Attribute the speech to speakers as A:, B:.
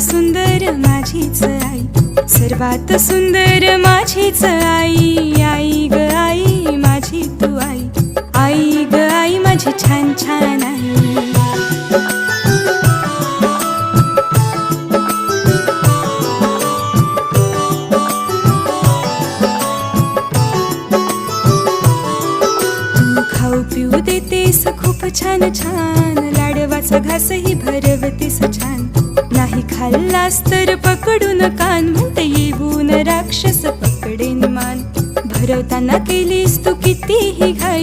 A: सुंदर माझीच आई, सर्वात सुंदर माझीच आई. आई ग आई माझी तू आई, आई ग आई माझी छान छान आई. खाऊ पिऊ देतेस खूप छान छान, लाडवाचा घासही भरवतेस छान. नाही खाल्लास तर पकडून कान, म्हणते येऊन राक्षस पकडेन मान. भरवताना केलीस तू कितीही घाई,